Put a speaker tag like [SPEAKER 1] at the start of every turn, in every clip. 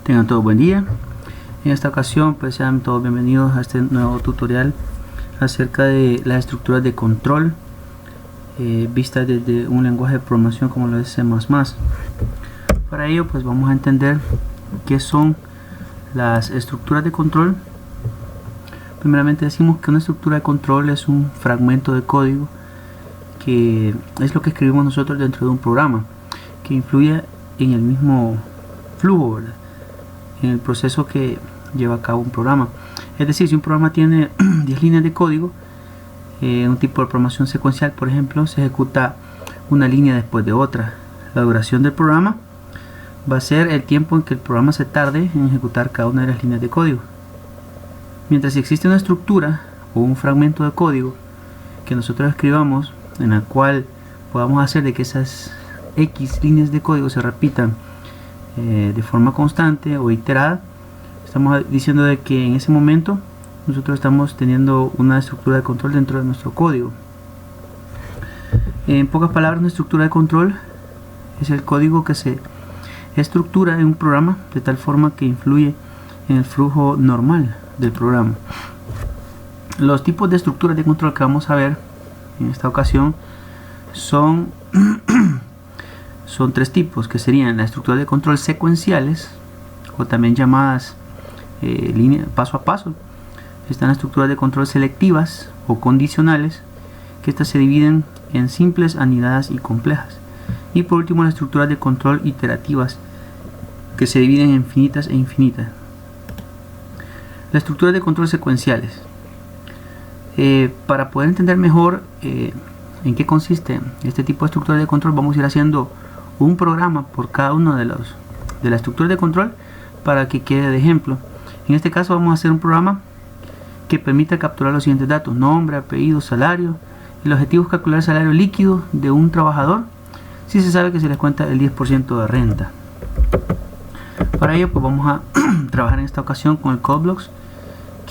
[SPEAKER 1] Tengan todo buen día. En esta ocasión pues sean todos bienvenidos a este nuevo tutorial acerca de las estructuras de control vistas desde un lenguaje de programación como lo es C++. Para ello pues vamos a entender qué son las estructuras de control. Primeramente decimos que una estructura de control es un fragmento de código que es lo que escribimos nosotros dentro de un programa que influye en el mismo flujo, ¿verdad? En el proceso que lleva a cabo un programa. Es decir, si un programa tiene 10 líneas de código, un tipo de programación secuencial, por ejemplo, se ejecuta una línea después de otra. La duración del programa va a ser el tiempo en que el programa se tarde en ejecutar cada una de las líneas de código. Mientras si existe una estructura o un fragmento de código que nosotros escribamos, en la cual podamos hacer de que esas X líneas de código se repitan de forma constante o iterada, estamos diciendo de que en ese momento nosotros estamos teniendo una estructura de control dentro de nuestro código. En pocas palabras, una estructura de control es el código que se estructura en un programa de tal forma que influye en el flujo normal del programa. Los tipos de estructuras de control que vamos a ver en esta ocasión son tres tipos, que serían las estructuras de control secuenciales, o también llamadas paso a paso. Están las estructuras de control selectivas o condicionales, que estas se dividen en simples, anidadas y complejas. Y por último, las estructuras de control iterativas, que se dividen en finitas e infinitas. Las estructuras de control secuenciales. Para poder entender mejor en qué consiste este tipo de estructura de control, vamos a ir haciendo un programa por cada uno de la estructura de control para que quede de ejemplo. En este caso vamos a hacer un programa que permita capturar los siguientes datos: nombre, apellido, salario. El objetivo es calcular el salario líquido de un trabajador si se sabe que se les cuenta el 10% de renta. Para ello pues vamos a trabajar en esta ocasión con el CodeBlocks,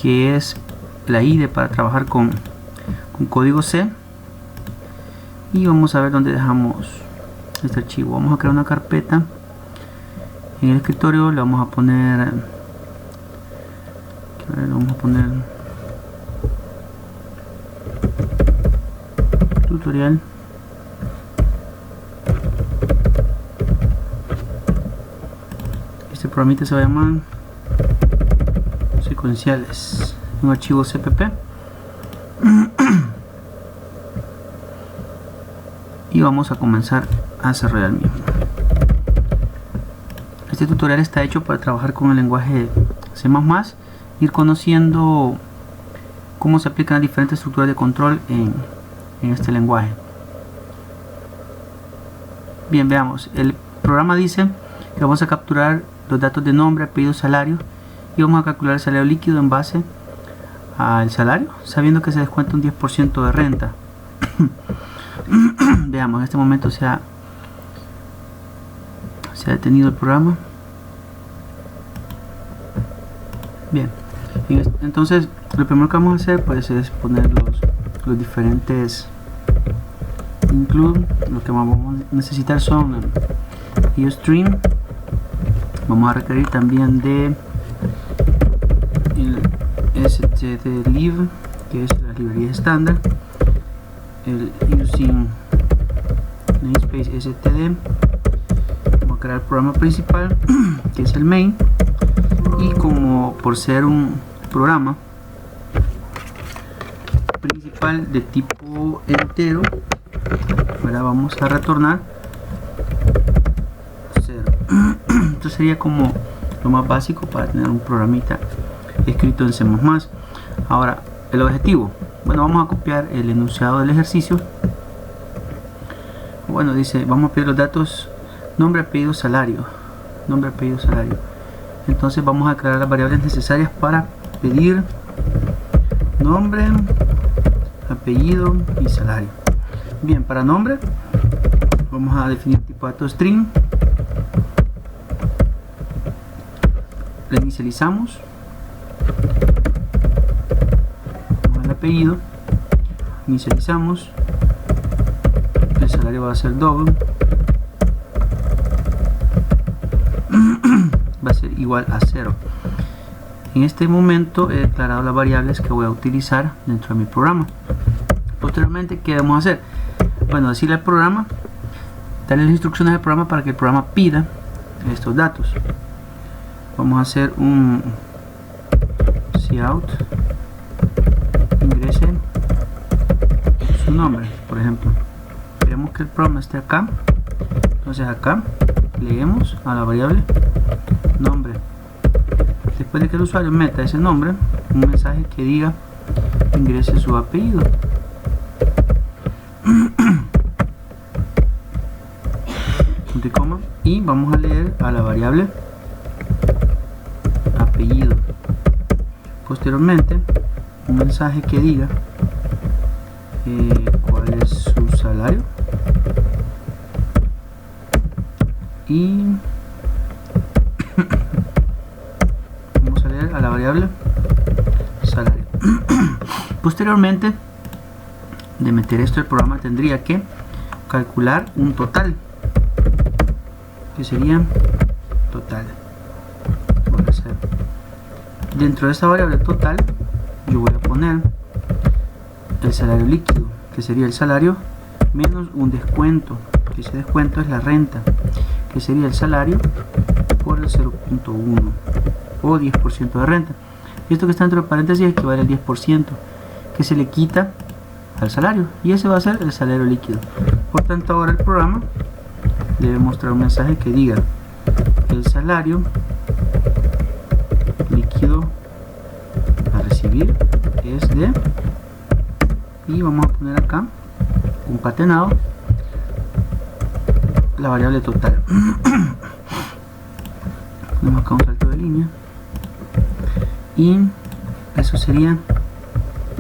[SPEAKER 1] que es la IDE para trabajar con código C, y vamos a ver dónde dejamos este archivo. Vamos a crear una carpeta en el escritorio, le vamos a poner tutorial. Este programita se va a llamar secuenciales, un archivo cpp, y vamos a comenzar a desarrollar el mismo. Este tutorial está hecho para trabajar con el lenguaje C++, ir conociendo cómo se aplican las diferentes estructuras de control en este lenguaje. Bien, veamos. El programa dice que vamos a capturar los datos de nombre, apellido, salario, y vamos a calcular el salario líquido en base al salario, sabiendo que se descuenta un 10% de renta. Veamos, en este momento se ha detenido el programa. Bien, entonces lo primero que vamos a hacer pues es poner los diferentes include. Lo que vamos a necesitar son IOStream. Vamos a requerir también de el stdlib, que es la librería estándar, el using namespace std. Vamos a crear el programa principal, que es el main, y como por ser un programa principal de tipo entero, ahora vamos a retornar 0. Esto sería como lo más básico para tener un programita escrito en C++. Ahora, el objetivo, bueno, vamos a copiar el enunciado del ejercicio. Bueno, dice, vamos a pedir los datos nombre, apellido, salario. Nombre, apellido, salario. Entonces vamos a crear las variables necesarias para pedir nombre, apellido y salario. Bien, para nombre vamos a definir tipo de dato string. Le inicializamos. Vamos al apellido, inicializamos. El salario va a ser double, va a ser igual a 0. En este momento he declarado las variables que voy a utilizar dentro de mi programa. Posteriormente, ¿qué vamos a hacer? Bueno, decirle al programa, darle las instrucciones al programa para que el programa pida estos datos. Vamos a hacer un cout, ingrese su nombre, por ejemplo. Queremos que el programa esté acá, entonces acá leemos a la variable nombre. Después de que el usuario meta ese nombre, un mensaje que diga ingrese su apellido. Punto y coma, y vamos a leer a la variable apellido. Posteriormente, un mensaje que diga cuál es su salario, y vamos a leer a la variable salario. Posteriormente de meter esto, el programa tendría que calcular un total, que sería total. Dentro de esta variable total yo voy a poner el salario líquido, que sería el salario menos un descuento, que ese descuento es la renta, que sería el salario por el 0.1 o 10% de renta. Y esto que está dentro de paréntesis equivale al 10% que se le quita al salario, y ese va a ser el salario líquido. Por tanto, ahora el programa debe mostrar un mensaje que diga el salario líquido a recibir es de, y vamos a poner acá concatenado la variable total. Ponemos acá un salto de línea, y eso sería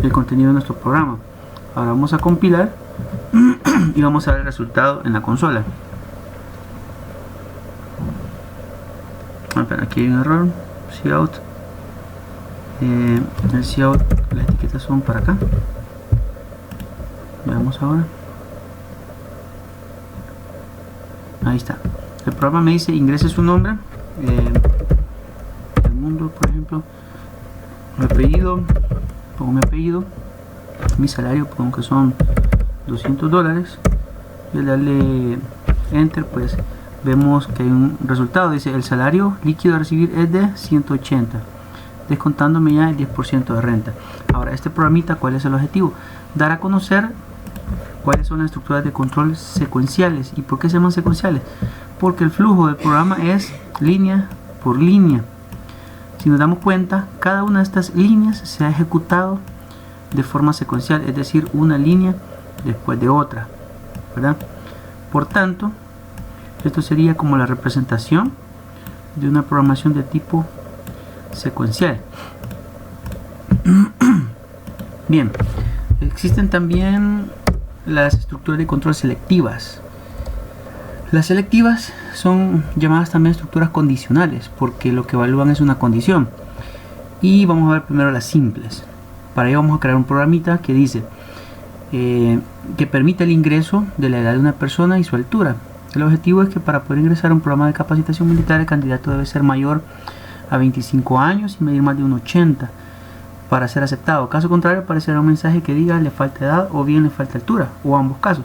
[SPEAKER 1] el contenido de nuestro programa. Ahora vamos a compilar y vamos a ver el resultado en la consola. Aquí hay un error. Cout, el cout, las etiquetas son para acá. Veamos ahora. Ahí está. El programa me dice ingrese su nombre, el mundo, por ejemplo, mi apellido, pongo mi apellido, mi salario, pongo que son $200, y al darle enter, pues vemos que hay un resultado. Dice el salario líquido a recibir es de 180, descontándome ya el 10% de renta. Ahora, este programita, ¿cuál es el objetivo? Dar a conocer cuáles son las estructuras de control secuenciales. ¿Y por qué se llaman secuenciales? Porque el flujo del programa es línea por línea. Si nos damos cuenta, cada una de estas líneas se ha ejecutado de forma secuencial, es decir, una línea después de otra, ¿verdad? Por tanto, esto sería como la representación de una programación de tipo secuencial. Bien, existen también las estructuras de control selectivas. Las selectivas son llamadas también estructuras condicionales, porque lo que evalúan es una condición. Y vamos a ver primero las simples. Para ello vamos a crear un programita que dice que permite el ingreso de la edad de una persona y su altura. El objetivo es que para poder ingresar a un programa de capacitación militar, el candidato debe ser mayor a 25 años y medir más de 1,80 para ser aceptado. Caso contrario, aparecerá un mensaje que diga le falta edad o bien le falta altura, o ambos casos.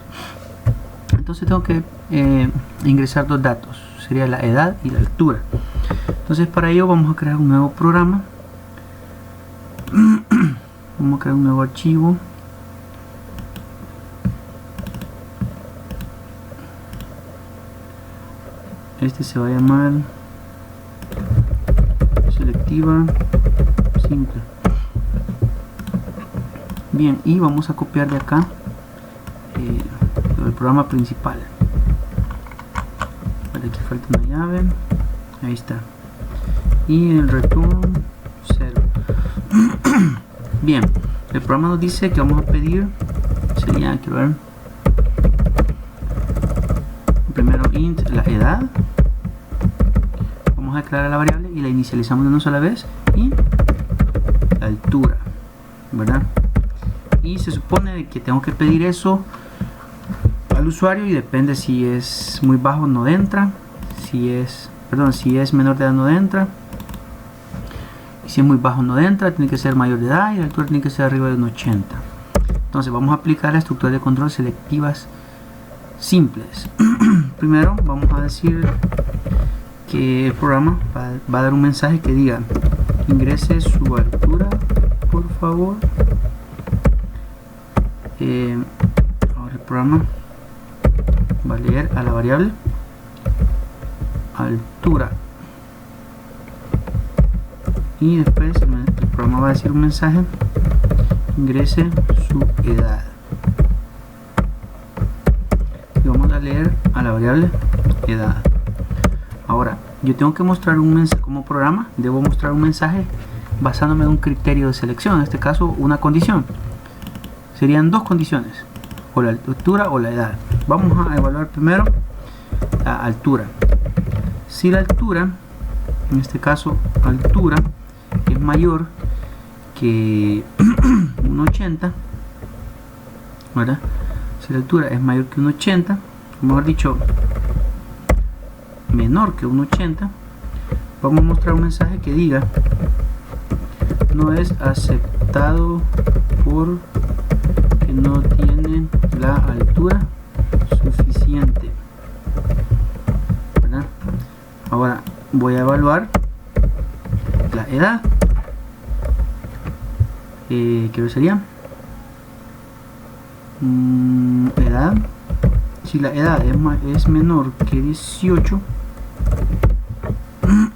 [SPEAKER 1] Entonces tengo que ingresar dos datos, sería la edad y la altura. Entonces para ello vamos a crear un nuevo programa. Vamos a crear un nuevo archivo. Este se va a llamar selectiva simple. Bien, y vamos a copiar de acá el programa principal. Vale, aquí falta una llave. Ahí está. Y el return 0. Bien, el programa nos dice que vamos a pedir, sería, quiero ver, primero int la edad. Vamos a declarar la variable y la inicializamos de una sola vez, y la altura, ¿verdad? Y se supone que tengo que pedir eso al usuario, y depende si es muy bajo no entra, si es menor de edad no entra, Si es muy bajo no entra, tiene que ser mayor de edad y la altura tiene que ser arriba de 1,80. Entonces vamos a aplicar las estructuras de control selectivas simples. Primero vamos a decir que el programa va a dar un mensaje que diga: ingrese su altura, por favor. Ahora el programa va a leer a la variable altura y después el programa va a decir un mensaje: ingrese su edad, y vamos a leer a la variable edad. Ahora yo tengo que mostrar un mensaje como programa, debo mostrar un mensaje basándome en un criterio de selección, en este caso una condición. Serían dos condiciones, o la altura o la edad. Vamos a evaluar primero la altura. Si la altura, en este caso altura, es mayor que 1,80, ¿verdad? Si la altura es mayor que 1,80, mejor dicho, menor que 1,80, vamos a mostrar un mensaje que diga: no es aceptado por que no tiene la altura suficiente, ¿verdad? Ahora voy a evaluar la edad. ¿Qué sería? Edad. Si la edad es menor que 18,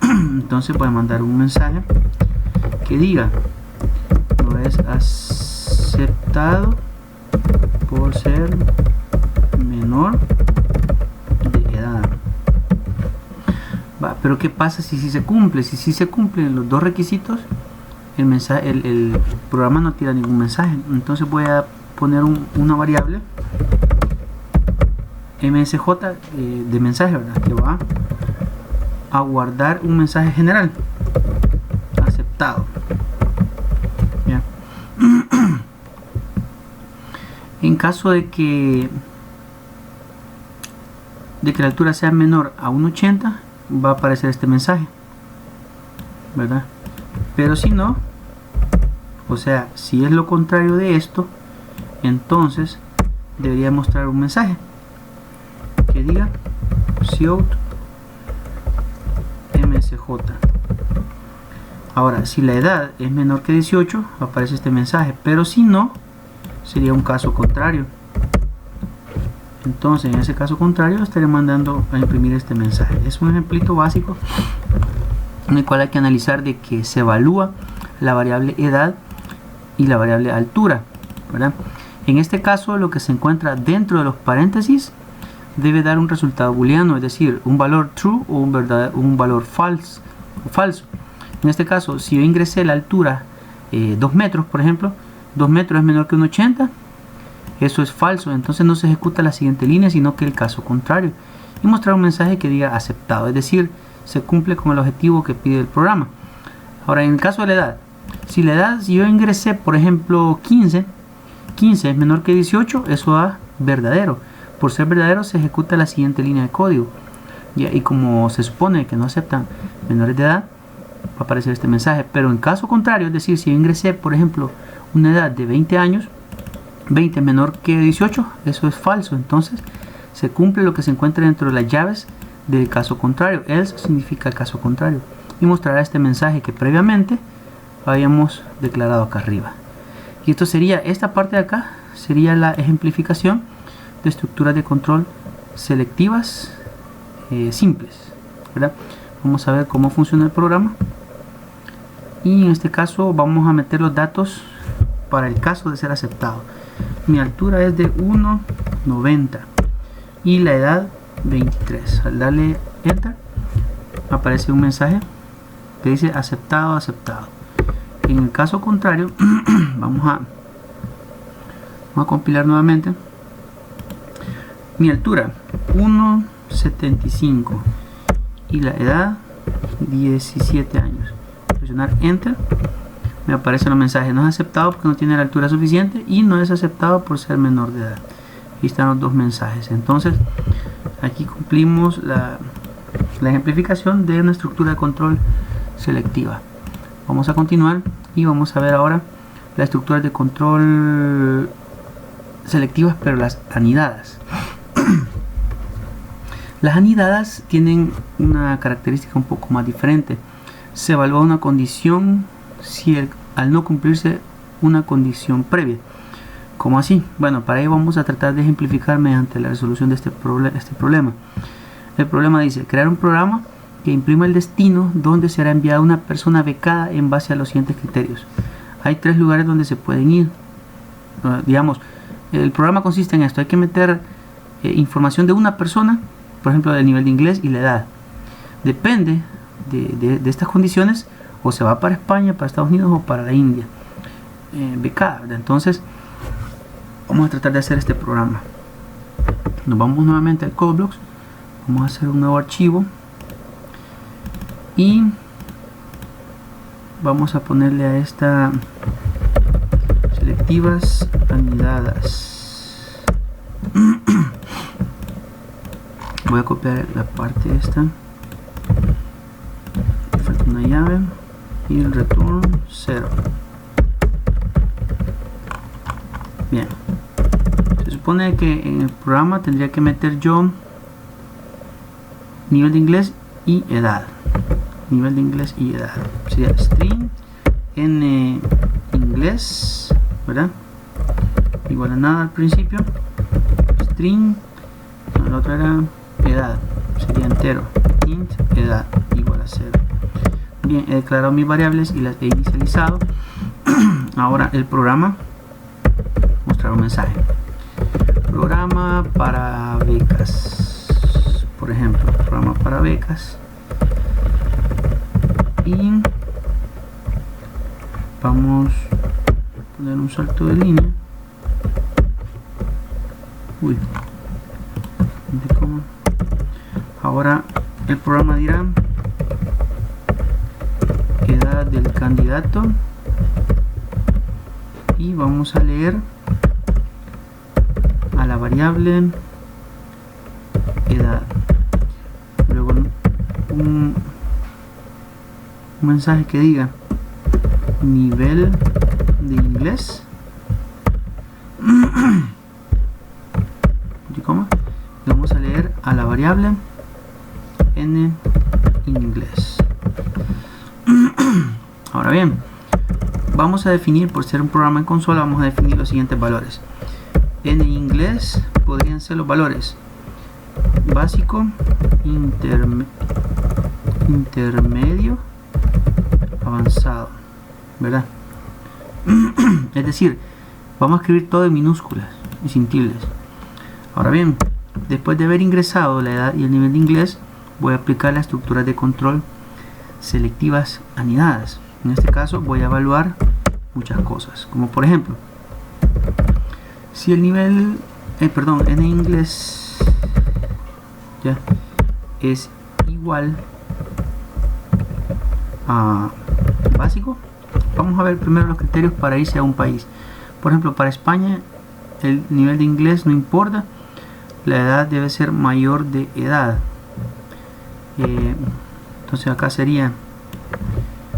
[SPEAKER 1] entonces voy a mandar un mensaje que diga: no es aceptado por ser menor de edad. Pero ¿qué pasa si se cumple? Si se cumplen los dos requisitos, el programa no tira ningún mensaje. Entonces voy a poner una variable msj de mensaje, ¿verdad? Que va a guardar un mensaje general: aceptado. ¿Ya? En caso de que la altura sea menor a 1,80, va a aparecer este mensaje, ¿verdad? Pero si no, o sea, si es lo contrario de esto, entonces debería mostrar un mensaje que diga cout msj. Ahora, si la edad es menor que 18, aparece este mensaje, pero si no, sería un caso contrario. Entonces, en ese caso contrario, estaré mandando a imprimir este mensaje. Es un ejemplito básico en el cual hay que analizar de que se evalúa la variable edad y la variable altura, ¿verdad? En este caso, lo que se encuentra dentro de los paréntesis debe dar un resultado booleano, es decir, un valor true o un valor falso. En este caso, si yo ingresé la altura 2 metros, por ejemplo, 2 metros es menor que 1,80, eso es falso, entonces no se ejecuta la siguiente línea, sino que el caso contrario, y mostrar un mensaje que diga aceptado, es decir, se cumple con el objetivo que pide el programa. Ahora, en el caso de la edad, si yo ingresé, por ejemplo, 15 es menor que 18, eso da verdadero. Por ser verdadero se ejecuta la siguiente línea de código, y como se supone que no aceptan menores de edad, va a aparecer este mensaje. Pero en caso contrario, es decir, si yo ingresé, por ejemplo, una edad de 20 años, 20 menor que 18, eso es falso, entonces se cumple lo que se encuentra dentro de las llaves del caso contrario. Else significa el caso contrario, y mostrará este mensaje que previamente habíamos declarado acá arriba. Y esto sería, esta parte de acá sería la ejemplificación de estructuras de control selectivas simples, ¿verdad? Vamos a ver cómo funciona el programa, y en este caso vamos a meter los datos para el caso de ser aceptado. Mi altura es de 1,90 y la edad 23. Al darle enter aparece un mensaje que dice aceptado, aceptado. En el caso contrario, vamos a compilar nuevamente. Mi altura 1,75 y la edad 17 años. Presionar enter, me aparecen los mensajes: no es aceptado porque no tiene la altura suficiente, y no es aceptado por ser menor de edad. Aquí están los dos mensajes. Entonces aquí cumplimos la ejemplificación de una estructura de control selectiva. Vamos a continuar y vamos a ver ahora las estructuras de control selectivas, pero las anidadas. Las anidadas tienen una característica un poco más diferente. Se evalúa una condición si al no cumplirse una condición previa. ¿Cómo así? Bueno, para ello vamos a tratar de ejemplificar mediante la resolución de este problema. El problema dice: crear un programa que imprima el destino donde será enviada una persona becada en base a los siguientes criterios. Hay 3 lugares donde se pueden ir. Digamos, el programa consiste en esto: hay que meter información de una persona, por ejemplo, del nivel de inglés y la edad. Depende de estas condiciones, o se va para España, para Estados Unidos o para la India, becada, ¿verdad? Entonces vamos a tratar de hacer este programa. Nos vamos nuevamente al CodeBlocks, vamos a hacer un nuevo archivo y vamos a ponerle a esta selectivas anidadas. Voy a copiar la parte esta, falta una llave y el return 0. Bien, se supone que en el programa tendría que meter yo nivel de inglés y edad. Nivel de inglés y edad sería string en inglés, ¿verdad? Igual a nada al principio. String, no, la otra era edad, sería entero. Int edad igual a 0. Bien, he declarado mis variables y las he inicializado. Ahora el programa mostrar un mensaje: programa para becas, por ejemplo, programa para becas, y vamos a poner un salto de línea. Uy, ahora el programa dirá edad del candidato y vamos a leer a la variable edad, luego un mensaje que diga nivel de inglés y vamos a leer a la variable en inglés. Ahora bien, vamos a definir, por ser un programa en consola, vamos a definir los siguientes valores. En inglés podrían ser los valores básico, intermedio, avanzado, ¿verdad? Es decir, vamos a escribir todo en minúsculas y sin tildes. Ahora bien, después de haber ingresado la edad y el nivel de inglés, voy a aplicar las estructuras de control selectivas anidadas. En este caso voy a evaluar muchas cosas, como por ejemplo, si el nivel en inglés ya es igual a básico, vamos a ver primero los criterios para irse a un país. Por ejemplo, para España el nivel de inglés no importa, la edad debe ser mayor de edad. Entonces acá sería,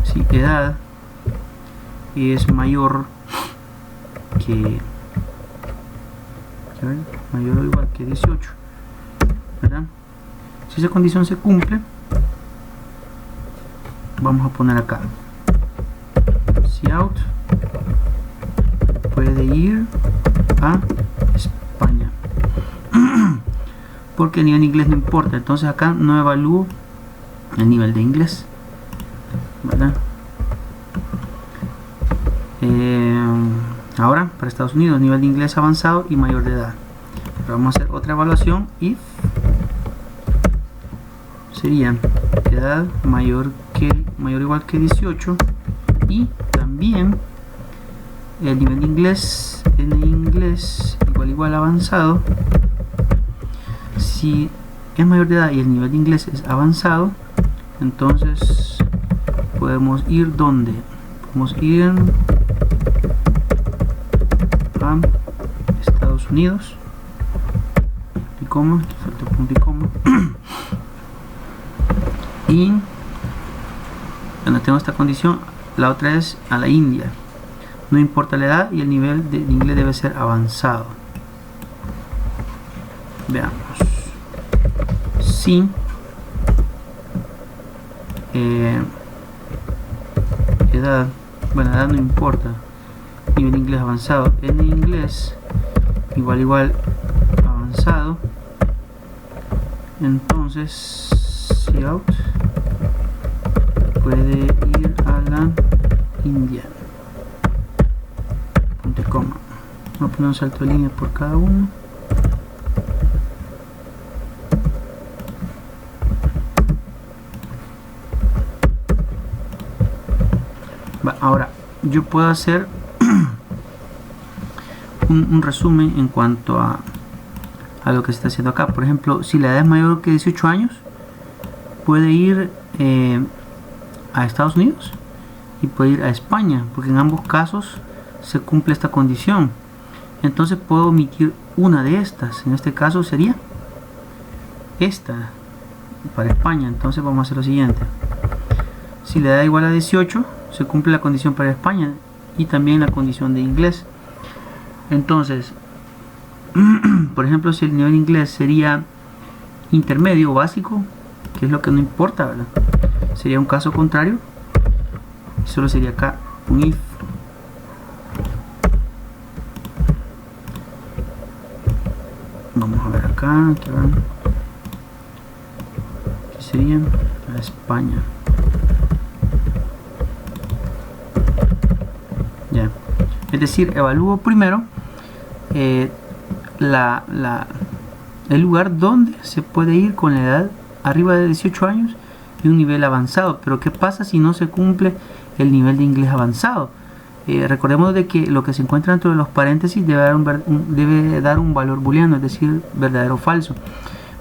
[SPEAKER 1] si edad es mayor que mayor o igual que 18, ¿verdad? Si esa condición se cumple, vamos a poner acá cout puede ir a España porque el nivel de inglés no importa. Entonces acá no evalúo el nivel de inglés, ¿verdad? Ahora para Estados Unidos, nivel de inglés avanzado y mayor de edad. Pero vamos a hacer otra evaluación. If sería edad mayor o igual que 18 y también el nivel de inglés en inglés igual avanzado. Si es mayor de edad y el nivel de inglés es avanzado, entonces podemos ir donde podemos ir a Estados Unidos, y coma, aquí falta punto y coma, y cuando tengo esta condición la otra es a la India. No importa la edad y el nivel de inglés debe ser avanzado. Veamos. Sí. Edad. Bueno, edad no importa. Nivel de inglés avanzado. En inglés igual avanzado. Entonces si out puede ir a la India. Punto y coma. Vamos a poner un salto de línea por cada uno. Ahora yo puedo hacer un resumen en cuanto a lo que se está haciendo acá. Por ejemplo, si la edad es mayor que 18 años, puede ir a Estados Unidos y puede ir a España, porque en ambos casos se cumple esta condición. Entonces puedo omitir una de estas. En este caso sería esta para España. Entonces vamos a hacer lo siguiente: si la edad es igual a 18, se cumple la condición para España y también la condición de inglés. Entonces, por ejemplo, si el nivel de inglés sería intermedio o básico, que es lo que no importa, ¿verdad? Sería un caso contrario. Solo sería acá un if. Vamos a ver acá, aquí sería a España. Ya. Es decir, evalúo primero el lugar donde se puede ir con la edad arriba de 18 años y un nivel avanzado. Pero ¿qué pasa si no se cumple el nivel de inglés avanzado? Recordemos de que lo que se encuentra dentro de los paréntesis debe dar un valor booleano, es decir, verdadero o falso.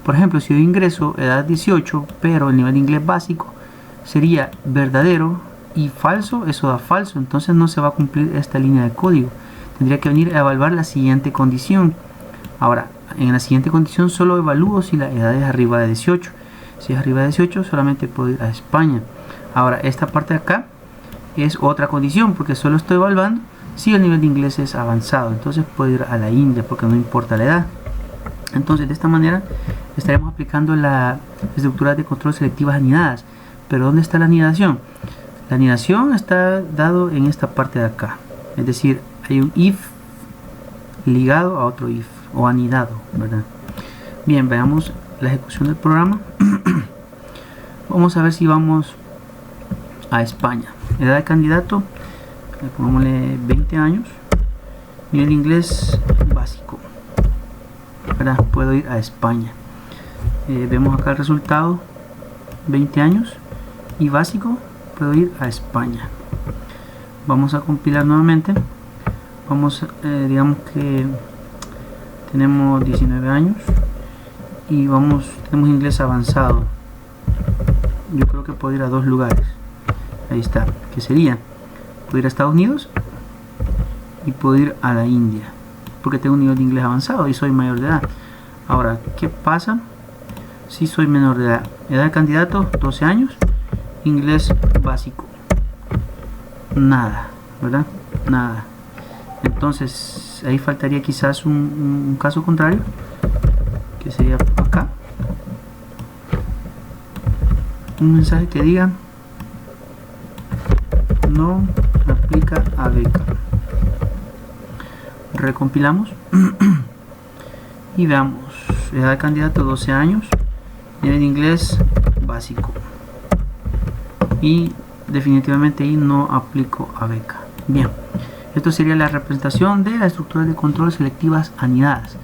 [SPEAKER 1] Por ejemplo, si yo ingreso edad 18, pero el nivel de inglés básico sería verdadero y falso, eso da falso. Entonces no se va a cumplir esta línea de código. Tendría que venir a evaluar la siguiente condición. Ahora, en la siguiente condición solo evalúo si la edad es arriba de 18. Si es arriba de 18, solamente puedo ir a España. Ahora, esta parte de acá es otra condición, porque solo estoy evaluando si el nivel de inglés es avanzado. Entonces puedo ir a la India, porque no importa la edad. Entonces, de esta manera estaremos aplicando las estructuras de control selectivas anidadas. Pero ¿dónde está la anidación? La anidación está dado en esta parte de acá. Es decir, hay un if ligado a otro if, o anidado, ¿verdad? Bien, veamos la ejecución del programa. Vamos a ver si vamos a España. Edad de candidato, pongámosle 20 años. Nivel de inglés básico, ¿verdad? Puedo ir a España. Vemos acá el resultado: 20 años y básico. Puedo ir a España. Vamos a compilar nuevamente. Vamos, digamos que tenemos 19 años y tenemos inglés avanzado. Yo creo que puedo ir a dos lugares. Ahí está, que sería, puedo ir a Estados Unidos y puedo ir a la India, porque tengo un nivel de inglés avanzado y soy mayor de edad. Ahora, ¿qué pasa si soy menor de edad? Edad de candidato, 12 años, inglés básico, nada, ¿verdad? Nada. Entonces ahí faltaría quizás un caso contrario, que sería acá un mensaje que diga: no aplica a beca. Recompilamos y veamos. Edad de candidato 12 años, nivel de inglés básico, y definitivamente ahí no aplico a beca. Bien, esto sería la representación de las estructuras de control selectivas anidadas.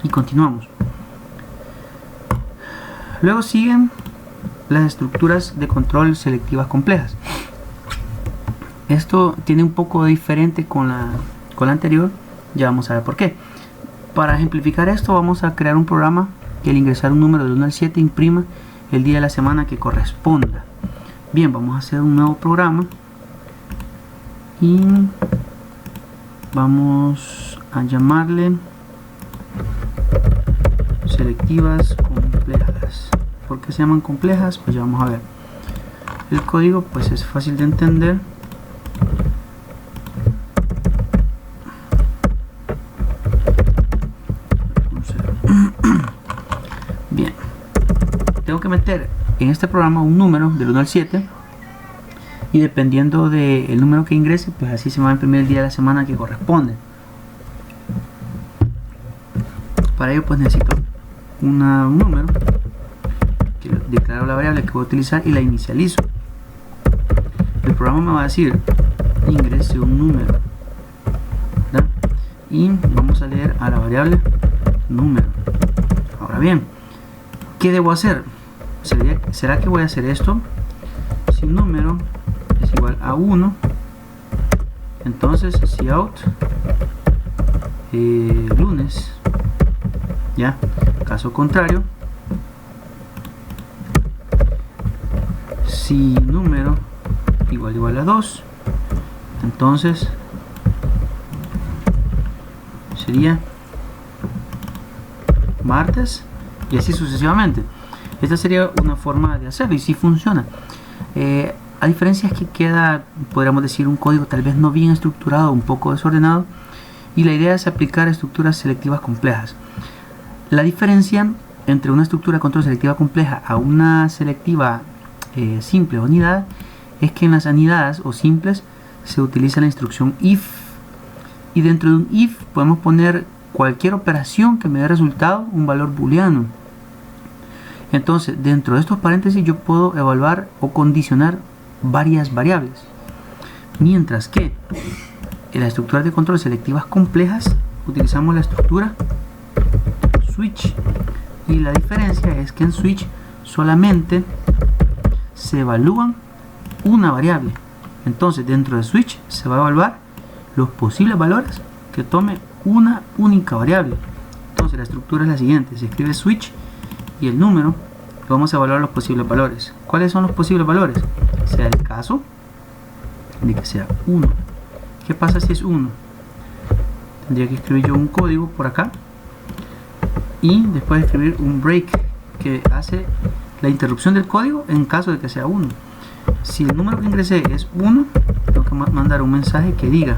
[SPEAKER 1] Y continuamos. Luego siguen las estructuras de control selectivas complejas. Esto tiene un poco diferente con la anterior. Ya vamos a ver por qué. Para ejemplificar esto, vamos a crear un programa que al ingresar un número del 1 al 7 imprima el día de la semana que corresponda. Bien, vamos a hacer un nuevo programa y vamos a llamarle selectivas complejas. ¿Por qué se llaman complejas? Pues ya vamos a ver. El código pues es fácil de entender. meter en este programa un número del 1 al 7 y dependiendo del número que ingrese, pues así se va a imprimir el día de la semana que corresponde. Para ello pues necesito un número que declaro la variable que voy a utilizar y la inicializo. El programa me va a decir ingrese un número, ¿verdad? Y vamos a leer a la variable número. Ahora bien, ¿qué debo hacer? ¿Será que voy a hacer esto? Si número es igual a 1, entonces cout lunes, ya. Caso contrario, si número igual a 2, entonces sería martes, y así sucesivamente. Esta sería una forma de hacerlo y si funciona. A diferencia es que queda, podríamos decir, un código tal vez no bien estructurado, un poco desordenado, y la idea es aplicar estructuras selectivas complejas. La diferencia entre una estructura de control selectiva compleja a una selectiva simple o anidada es que en las anidadas o simples se utiliza la instrucción if, y dentro de un if podemos poner cualquier operación que me dé resultado un valor booleano. Entonces dentro de estos paréntesis yo puedo evaluar o condicionar varias variables, mientras que en las estructuras de control selectivas complejas utilizamos la estructura switch, y la diferencia es que en switch solamente se evalúan una variable. Entonces dentro de switch se va a evaluar los posibles valores que tome una única variable. Entonces la estructura es la siguiente: se escribe switch y el número, vamos a evaluar los posibles valores. ¿Cuáles son los posibles valores? Sea el caso de que sea 1. ¿Qué pasa si es 1? Tendría que escribir yo un código por acá y después escribir un break que hace la interrupción del código en caso de que sea 1. Si el número que ingresé es 1, tengo que mandar un mensaje que diga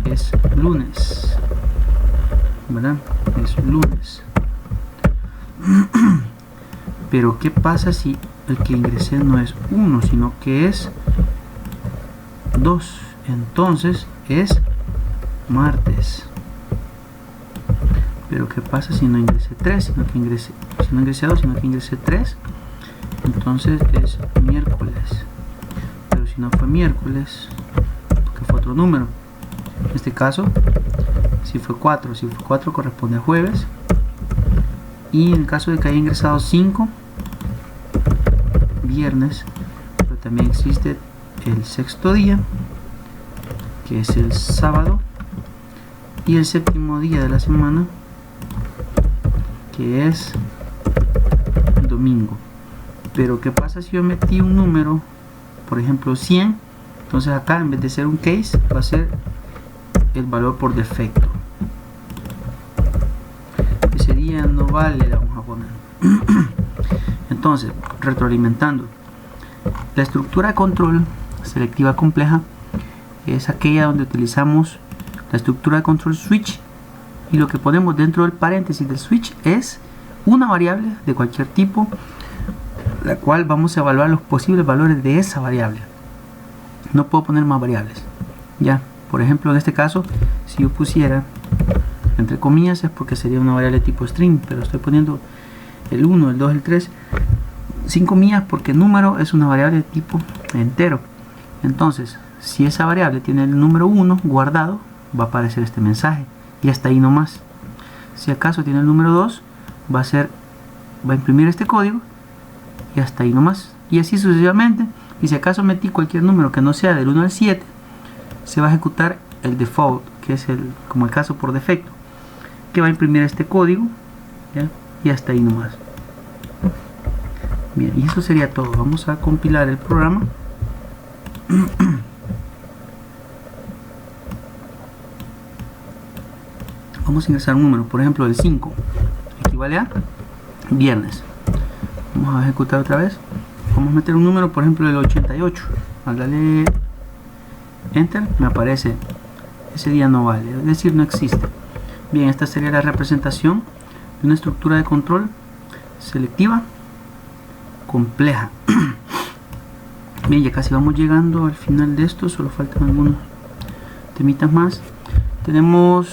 [SPEAKER 1] es lunes, ¿verdad? Es lunes. Pero ¿qué pasa si el que ingresé no es 1, sino que es 2? Entonces es martes. Pero ¿qué pasa si no ingresé 3, si no ingresé 2, sino que ingresé 3? Entonces es miércoles. Pero si no fue miércoles, porque fue otro número. En este caso, si fue 4, corresponde a jueves. Y en caso de que haya ingresado 5, viernes. Pero también existe el sexto día, que es el sábado, y el séptimo día de la semana, que es el domingo. Pero ¿qué pasa si yo metí un número, por ejemplo 100? Entonces acá, en vez de ser un case, va a ser el valor por defecto. Ese día no vale, le vamos a poner. Entonces, retroalimentando, la estructura de control selectiva compleja es aquella donde utilizamos la estructura de control switch, y lo que ponemos dentro del paréntesis del switch es una variable de cualquier tipo, la cual vamos a evaluar los posibles valores de esa variable. No puedo poner más variables. Ya, por ejemplo, en este caso, si yo pusiera entre comillas es porque sería una variable tipo string, pero estoy poniendo el 1, el 2, el 3, 5 comillas porque número es una variable de tipo entero. Entonces, si esa variable tiene el número 1 guardado, va a aparecer este mensaje y hasta ahí nomás. Si acaso tiene el número 2, va a imprimir este código y hasta ahí nomás, y así sucesivamente. Y si acaso metí cualquier número que no sea del 1 al 7, se va a ejecutar el default, que es como el caso por defecto, que va a imprimir este código, ¿ya? Y hasta ahí nomás. Bien, y eso sería todo. Vamos a compilar el programa. Vamos a ingresar un número, por ejemplo el 5 equivale a viernes. Vamos a ejecutar otra vez. Vamos a meter un número, por ejemplo el 88. Al darle enter me aparece ese día no vale, es decir, no existe. Bien, esta sería la representación de una estructura de control selectiva compleja. Bien, ya casi vamos llegando al final de esto, solo faltan algunos temitas más. Tenemos,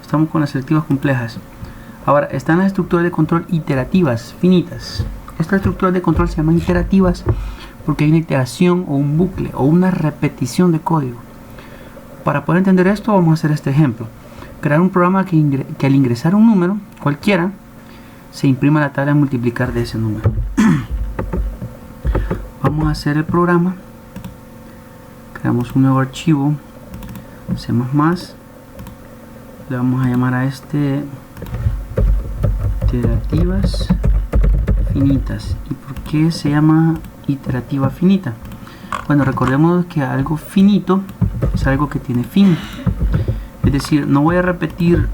[SPEAKER 1] estamos con las selectivas complejas. Ahora están las estructuras de control iterativas finitas. Estas estructuras de control se llaman iterativas porque hay una iteración o un bucle o una repetición de código. Para poder entender esto vamos a hacer este ejemplo. Crear un programa que al ingresar un número cualquiera se imprima la tabla de multiplicar de ese número. Vamos a hacer el programa. Creamos un nuevo archivo C++. Le vamos a llamar a este iterativas finitas. ¿Y por qué se llama iterativa finita? Bueno, recordemos que algo finito es algo que tiene fin. Es decir, no voy a repetir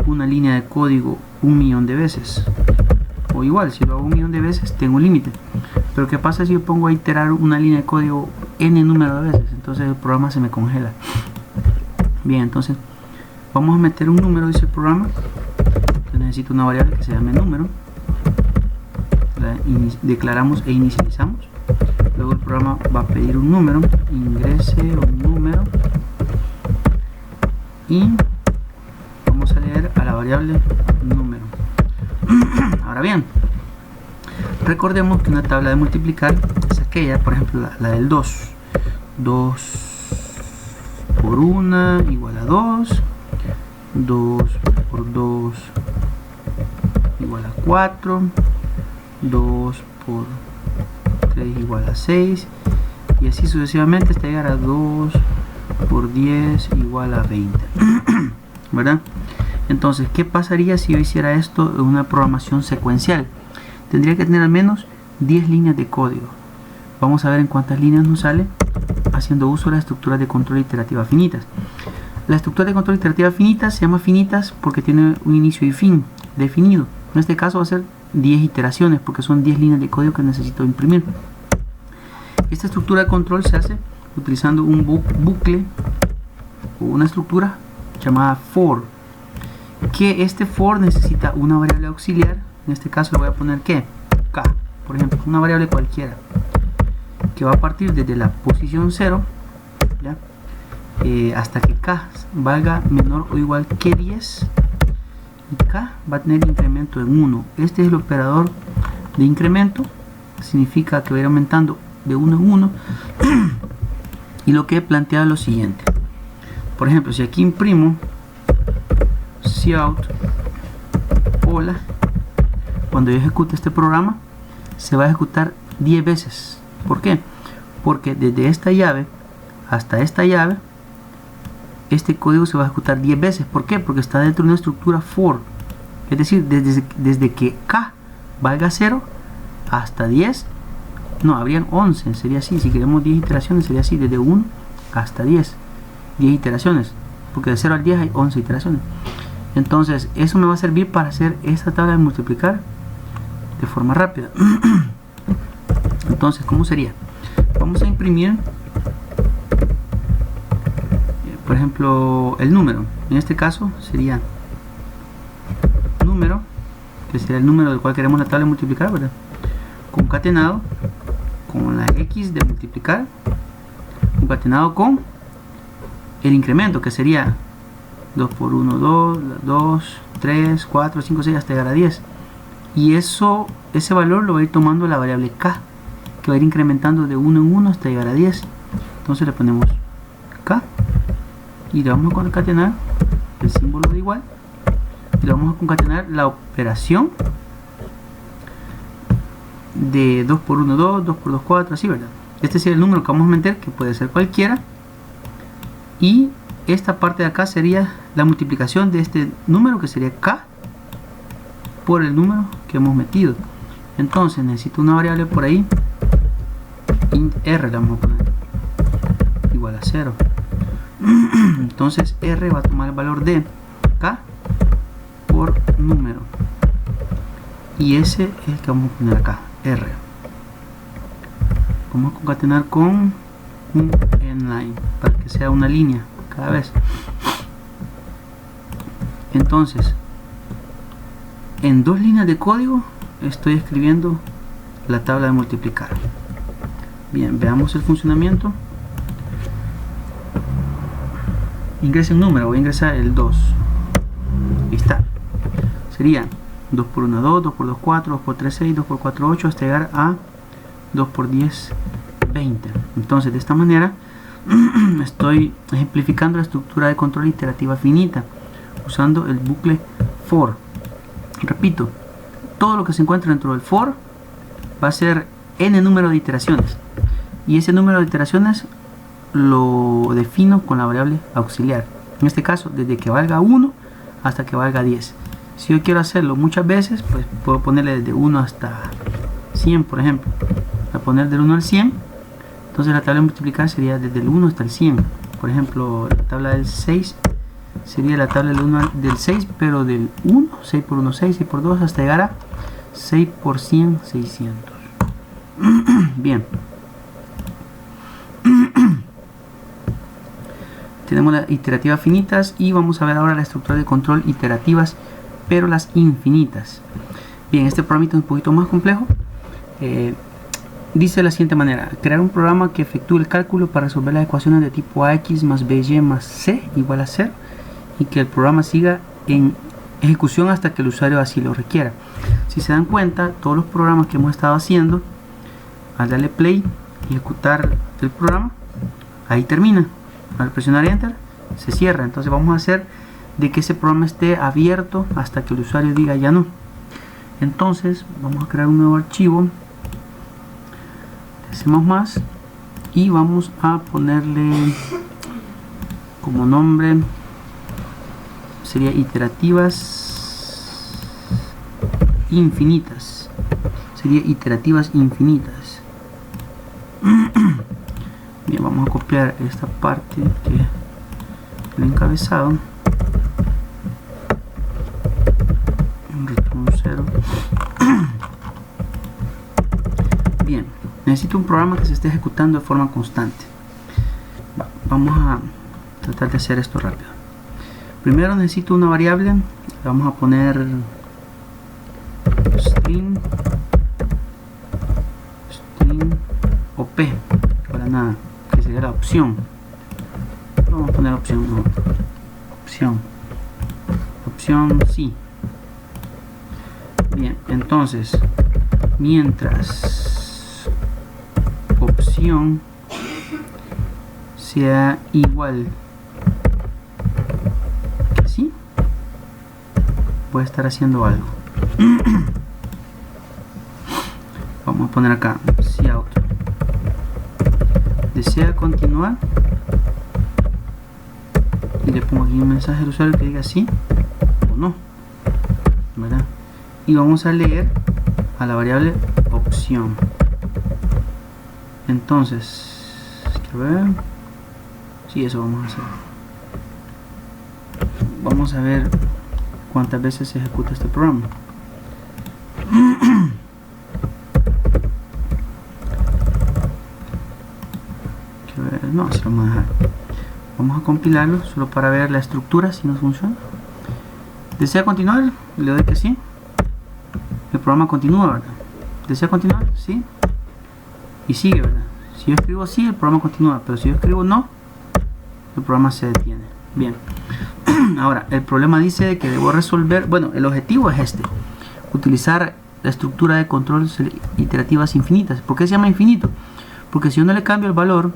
[SPEAKER 1] una línea de código 1.000.000 de veces. O igual, si lo hago 1.000.000 de veces, tengo un límite. Pero ¿qué pasa si yo pongo a iterar una línea de código n número de veces? Entonces el programa se me congela. Bien, entonces vamos a meter un número, dice el programa. Entonces necesito una variable que se llame número. La declaramos e inicializamos. Luego el programa va a pedir un número. Ingrese un número. Y vamos a leer a la variable número. Ahora bien, recordemos que una tabla de multiplicar es aquella, por ejemplo, la del 2. 2 por 1 igual a 2. 2 por 2 igual a 4. 2 por 3 igual a 6. Y así sucesivamente hasta llegar a 2 por 10 igual a 20. ¿Verdad? Entonces, ¿qué pasaría si yo hiciera esto en una programación secuencial? Tendría que tener al menos 10 líneas de código. Vamos a ver en cuántas líneas nos sale haciendo uso de las estructuras de control iterativas finitas. La estructura de control iterativa finitas se llama finitas porque tiene un inicio y fin definido. En este caso va a ser 10 iteraciones porque son 10 líneas de código que necesito imprimir. Esta estructura de control se hace utilizando un bucle o una estructura llamada for, que este for necesita una variable auxiliar. En este caso le voy a poner ¿qué? K, por ejemplo, una variable cualquiera que va a partir desde la posición 0, ¿ya? Hasta que K valga menor o igual que 10 y K va a tener incremento en 1. Este es el operador de incremento, significa que va a ir aumentando de 1 en 1. Y lo que he planteado es lo siguiente. Por ejemplo, si aquí imprimo cout hola, cuando yo ejecute este programa se va a ejecutar 10 veces. ¿Por qué? Porque desde esta llave hasta esta llave este código se va a ejecutar 10 veces. ¿Por qué? Porque está dentro de una estructura for. Es decir, desde que K valga 0 hasta 10, no, habrían 11, sería así. Si queremos 10 iteraciones sería así, desde 1 hasta 10 iteraciones, porque de 0 al 10 hay 11 iteraciones. Entonces eso me va a servir para hacer esta tabla de multiplicar de forma rápida. Entonces, ¿cómo sería? Vamos a imprimir, por ejemplo, el número. En este caso sería número, que sería el número del cual queremos la tabla de multiplicar, ¿verdad? Concatenado con la X de multiplicar, concatenado con el incremento, que sería 2 por 1, 2, 2, 3, 4, 5, 6 hasta llegar a 10. Y ese valor lo va a ir tomando la variable K, que va a ir incrementando de 1 en 1 hasta llegar a 10. Entonces le ponemos K y le vamos a concatenar el símbolo de igual y le vamos a concatenar la operación de 2 por 1, 2, 2 por 2, 4, así, ¿verdad? Este es el número que vamos a meter, que puede ser cualquiera. Y esta parte de acá sería la multiplicación de este número, que sería K por el número que hemos metido. Entonces necesito una variable por ahí, int r, le vamos a poner igual a 0. Entonces r va a tomar el valor de K por número, y ese es el que vamos a poner acá, r. Vamos a concatenar con un inline para que sea una línea cada vez. Entonces en 2 líneas de código estoy escribiendo la tabla de multiplicar. Bien, veamos el funcionamiento. Ingrese un número, voy a ingresar el 2. Ahí está. Sería 2 por 1, 2, 2 por 2, 4, 2 por 3, 6, 2 por 4, 8, hasta llegar a 2 por 10, 20. Entonces, de esta manera estoy ejemplificando la estructura de control iterativa finita usando el bucle for. Repito, todo lo que se encuentra dentro del for va a ser n número de iteraciones, y ese número de iteraciones lo defino con la variable auxiliar, en este caso desde que valga 1 hasta que valga 10. Si yo quiero hacerlo muchas veces, pues puedo ponerle desde 1 hasta 100, por ejemplo. A poner del 1 al 100, entonces la tabla de multiplicar sería desde el 1 hasta el 100. Por ejemplo, la tabla del 6 sería la tabla del 6, pero del 1, 6 por 1, 6, 6 por 2, hasta llegar a 6 por 100, 600. Bien. Tenemos las iterativas finitas y vamos a ver ahora la estructura de control iterativas, pero las infinitas. Bien, este programa es un poquito más complejo. Dice de la siguiente manera: crear un programa que efectúe el cálculo para resolver las ecuaciones de tipo ax más by más c igual a 0, y que el programa siga en ejecución hasta que el usuario así lo requiera. Si se dan cuenta, todos los programas que hemos estado haciendo, al darle play y ejecutar el programa, ahí termina. Al presionar enter se cierra. Entonces vamos a hacer de que ese programa esté abierto hasta que el usuario diga ya no. Entonces vamos a crear un nuevo archivo, hacemos más y vamos a ponerle como nombre, sería iterativas infinitas. Sería iterativas infinitas. Bien, vamos a copiar esta parte que el encabezado, un retorno 0. Bien, necesito un programa que se esté ejecutando de forma constante. Vamos a tratar de hacer esto rápido. Primero necesito una variable, le vamos a poner string op, para nada, que sería la opción. Vamos a poner opción, no, opción sí. Bien, entonces mientras opción sea igual que sí, voy a estar haciendo algo. Vamos a poner acá cout. Desea continuar, y le pongo aquí un mensaje al usuario que diga sí o no, ¿verdad? Y vamos a leer a la variable opción. Entonces, quiero ver, sí, eso vamos a hacer. Vamos a ver cuántas veces se ejecuta este programa. No, se lo vamos a dejar. Vamos a compilarlo solo para ver la estructura, si nos funciona. ¿Desea continuar? Le doy que sí. El programa continúa, ¿verdad? ¿Desea continuar? Sí. Y sigue, ¿verdad? Si yo escribo sí, el programa continúa, pero si yo escribo no, el programa se detiene. Bien. Ahora, el problema dice que debo resolver, bueno, el objetivo es este: utilizar la estructura de control iterativas infinitas. ¿Por qué se llama infinito? Porque si uno le cambia el valor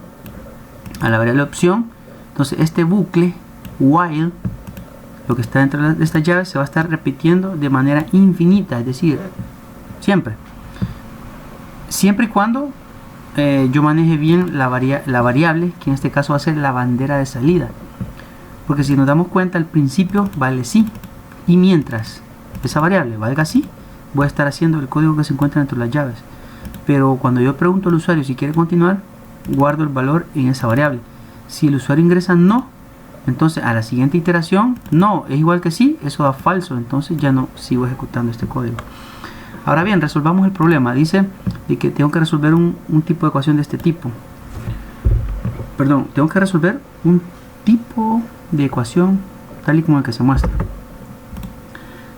[SPEAKER 1] a la variable opción, entonces este bucle while, lo que está dentro de esta llave, se va a estar repitiendo de manera infinita, es decir, siempre y cuando yo maneje bien la variable, que en este caso va a ser la bandera de salida, porque si nos damos cuenta, al principio vale sí, y mientras esa variable valga sí, voy a estar haciendo el código que se encuentra dentro de las llaves. Pero cuando yo pregunto al usuario si quiere continuar, guardo el valor en esa variable. Si el usuario ingresa no, entonces a la siguiente iteración no es igual que sí, eso da falso, entonces ya no sigo ejecutando este código. Ahora bien, resolvamos el problema. Dice de que tengo que resolver un tipo de ecuación de este tipo. Perdón, tengo que resolver un tipo de ecuación tal y como el que se muestra,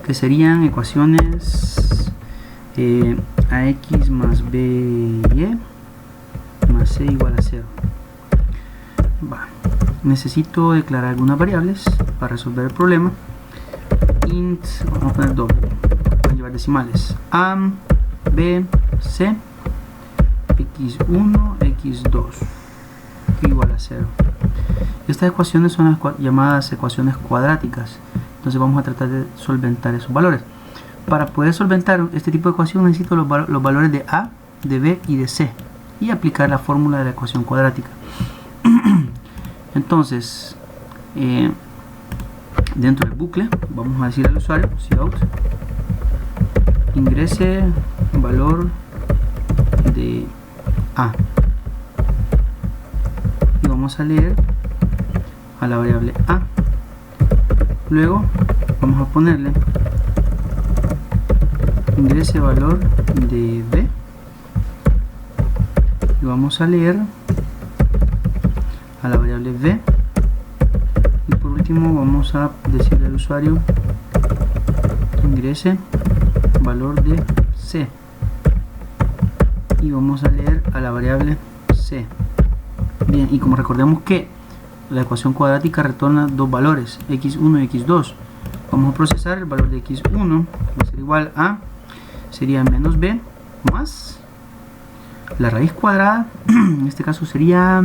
[SPEAKER 1] que serían ecuaciones ax más by más c igual a 0. Necesito declarar algunas variables para resolver el problema. Int, vamos a poner doble, pueden llevar decimales, a, b, c, x1, x2 igual a 0. Estas ecuaciones son las llamadas ecuaciones cuadráticas. Entonces vamos a tratar de solventar esos valores. Para poder solventar este tipo de ecuación necesito los valores de a, de b y de c y aplicar la fórmula de la ecuación cuadrática. Entonces dentro del bucle vamos a decir al usuario cout ingrese valor de a y vamos a leer a la variable a. Luego vamos a ponerle ingrese valor de b y vamos a leer a la variable b. Y por último vamos a decirle al usuario ingrese valor de c y vamos a leer a la variable c. Bien, y como recordemos que la ecuación cuadrática retorna dos valores, x1 y x2, vamos a procesar el valor de x1, va a ser igual a, sería menos b más la raíz cuadrada, en este caso sería,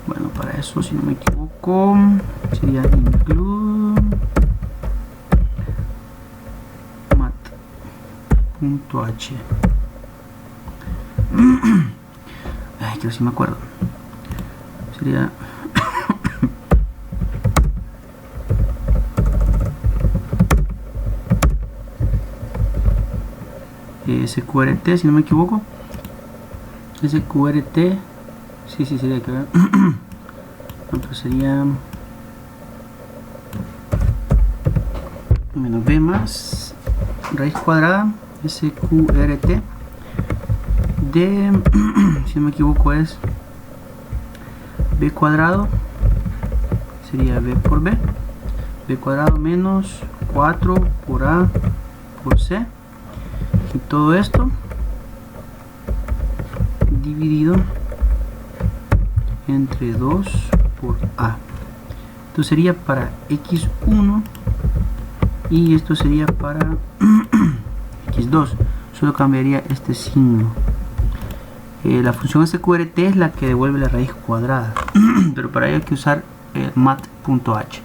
[SPEAKER 1] bueno, para eso si no me equivoco sería include mat.h. Ay, que si me acuerdo, sería SQRT, si no me equivoco, SQRT, sí, sería que ver. Entonces sería menos b más raíz cuadrada SQRT de, si no me equivoco, es b cuadrado, sería b por b cuadrado menos 4 por a por c, y todo esto dividido entre 2 por a. Esto sería para x1 y esto sería para x2, solo cambiaría este signo. La función SQRT es la que devuelve la raíz cuadrada, pero para ello hay que usar mat.h.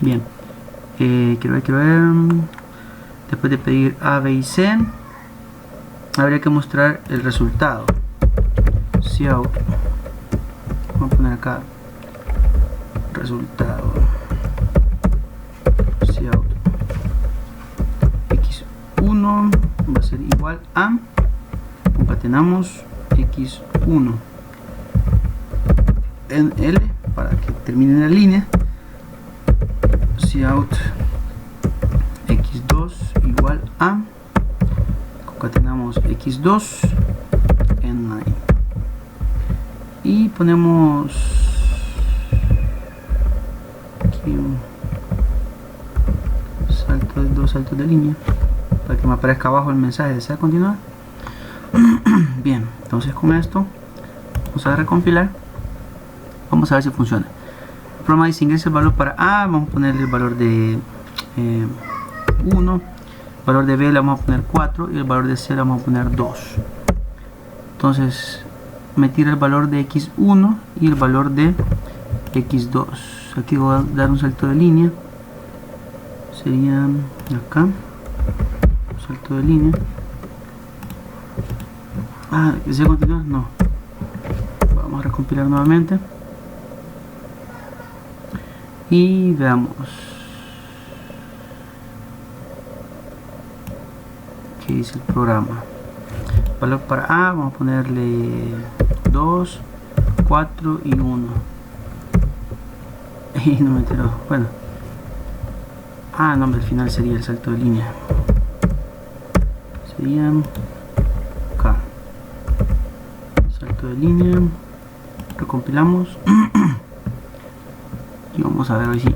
[SPEAKER 1] Bien, quiero ver, después de pedir a, b y c, habría que mostrar el resultado. Cout, vamos a poner acá resultado, cout x1 va a ser igual a, concatenamos x1 en L para que termine la línea, cout x2 igual a, concatenamos x2 en line y ponemos aquí un salto de dos saltos de línea para que me aparezca abajo el mensaje desea continuar. Bien, entonces con esto vamos a recompilar, vamos a ver si funciona. El programa dice ingresa el valor para a, vamos a ponerle el valor de 1, el valor de b le vamos a poner 4 y el valor de c le vamos a poner 2. Entonces me tira el valor de x1 y el valor de x2. Aquí voy a dar un salto de línea, sería acá, un salto de línea. ¿Desea continuar? No. Vamos a recompilar nuevamente y veamos qué dice el programa. Valor para a, vamos a ponerle 2, 4 y 1. Y no me enteró. Bueno, no, al final sería el salto de línea, sería acá, salto de línea, recompilamos y vamos a ver si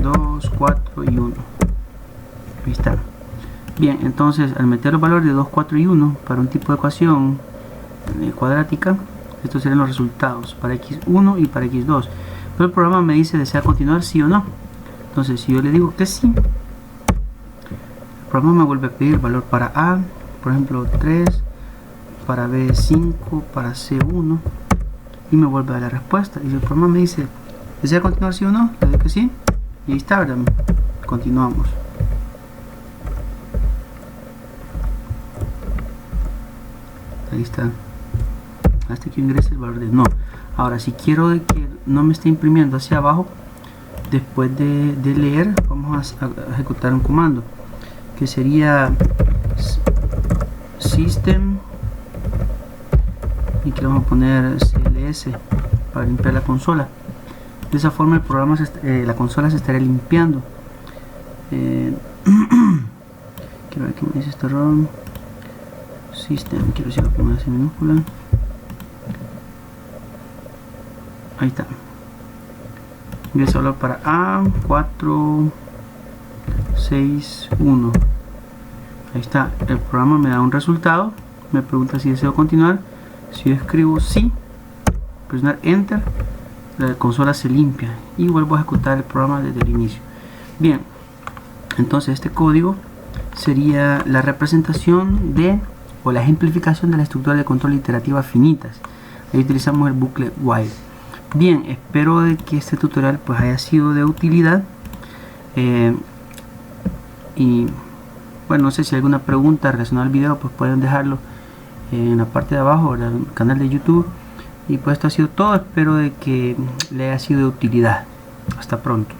[SPEAKER 1] 2, 4 y 1. Ahí está. Bien, entonces al meter los valores de 2, 4 y 1 para un tipo de ecuación cuadrática, estos serían los resultados para x1 y para x2. Pero el programa me dice desea continuar sí o no. Entonces si yo le digo que sí, el programa me vuelve a pedir valor para A, por ejemplo 3, para B 5, para C 1, y me vuelve a dar la respuesta. Y si el programa me dice desea continuar sí o no, le digo que sí, y ahí está, ¿verdad? Continuamos. Ahí está, hasta que ingrese el valor de no. Ahora si quiero de que no me esté imprimiendo hacia abajo, después de leer, vamos a ejecutar un comando que sería system, y que vamos a poner cls para limpiar la consola. De esa forma el programa la consola se estaría limpiando. Quiero ver qué me dice este error. System, quiero decir, lo pongo así en minúscula. Ahí está. Ingresa valor para A 4 6 1. Ahí está. El programa me da un resultado, me pregunta si deseo continuar. Si yo escribo sí, presionar enter, la consola se limpia y vuelvo a ejecutar el programa desde el inicio. Bien, entonces este código sería la representación de o la ejemplificación de la estructura de control iterativa finitas. Ahí utilizamos el bucle while. Bien, espero de que este tutorial pues haya sido de utilidad, y bueno, no sé si hay alguna pregunta relacionada al video, pues pueden dejarlo en la parte de abajo del canal de YouTube. Y pues esto ha sido todo, espero de que le haya sido de utilidad. Hasta pronto.